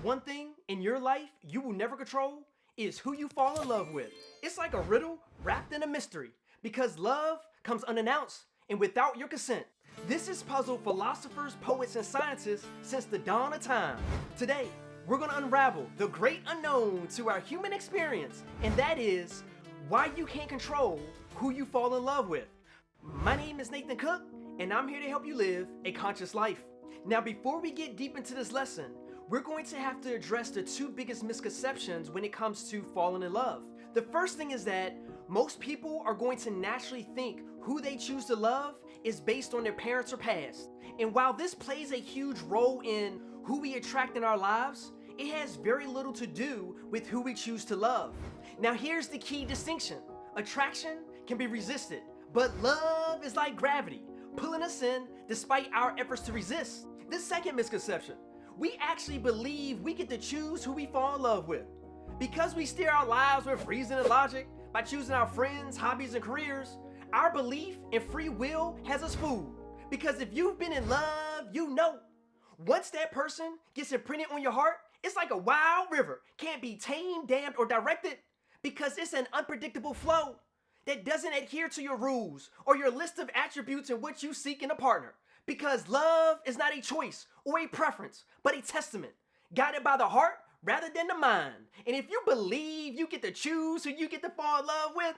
one thing in your life you will never control is who you fall in love with. It's like a riddle wrapped in a mystery because love comes unannounced and without your consent. This has puzzled philosophers, poets, and scientists since the dawn of time. Today, we're going to unravel the great unknown to our human experience, and that is why you can't control who you fall in love with. My name is Nathan Cook, and I'm here to help you live a conscious life. Now, before we get deep into this lesson, we're going to have to address the two biggest misconceptions when it comes to falling in love. The first thing is that most people are going to naturally think who they choose to love is based on their parents or past. And while this plays a huge role in who we attract in our lives, it has very little to do with who we choose to love. Now, here's the key distinction. Attraction can be resisted, but love is like gravity, pulling us in despite our efforts to resist. The second misconception, we actually believe we get to choose who we fall in love with. Because we steer our lives with reason and logic by choosing our friends, hobbies, and careers, our belief in free will has us fooled. Because if you've been in love, you know. Once that person gets imprinted on your heart, it's like a wild river. Can't be tamed, dammed, or directed because it's an unpredictable flow that doesn't adhere to your rules or your list of attributes in what you seek in a partner. Because love is not a choice or a preference, but a testament, guided by the heart rather than the mind. And if you believe you get to choose who you get to fall in love with,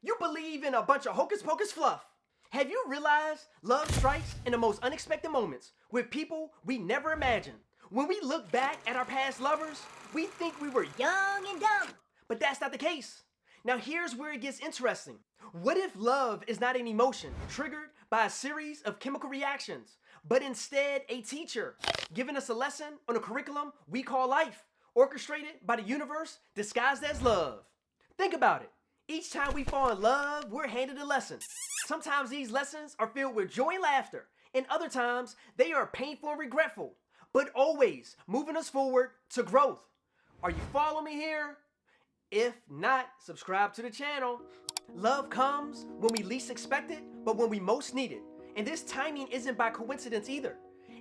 you believe in a bunch of hocus pocus fluff. Have you realized love strikes in the most unexpected moments with people we never imagined? When we look back at our past lovers, we think we were young and dumb, but that's not the case. Now here's where it gets interesting. What if love is not an emotion triggered by a series of chemical reactions, but instead a teacher giving us a lesson on a curriculum we call life, orchestrated by the universe disguised as love? Think about it. Each time we fall in love, we're handed a lesson. Sometimes these lessons are filled with joy and laughter, and other times they are painful and regretful, but always moving us forward to growth. Are you following me here? If not, subscribe to the channel. Love comes when we least expect it, but when we most need it. And this timing isn't by coincidence either.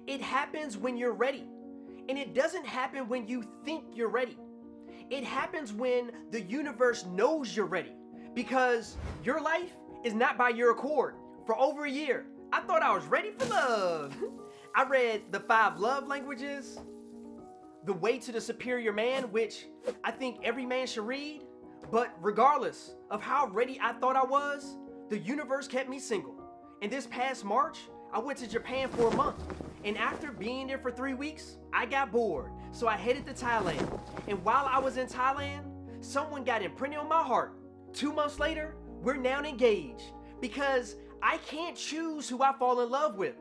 It happens when you're ready. And it doesn't happen when you think you're ready. It happens when the universe knows you're ready. Because your life is not by your accord. For over a year, I thought I was ready for love. I read The 5 Love Languages, The Way to the Superior Man, which I think every man should read. But regardless of how ready I thought I was, the universe kept me single. And this past March, I went to Japan for a month. And after being there for 3 weeks, I got bored. So I headed to Thailand. And while I was in Thailand, someone got imprinted on my heart. 2 months later, we're now engaged. Because I can't choose who I fall in love with.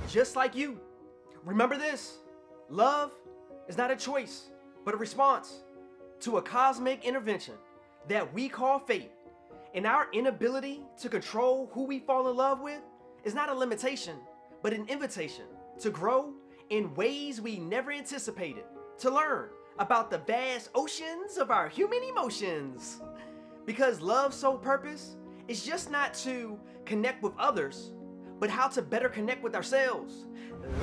Just like you. Remember this, love is not a choice, but a response to a cosmic intervention that we call fate. And our inability to control who we fall in love with is not a limitation, but an invitation to grow in ways we never anticipated, to learn about the vast oceans of our human emotions. Because love's sole purpose is just not to connect with others, but how to better connect with ourselves.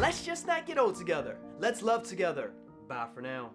Let's just not get old together. Let's love together. Bye for now.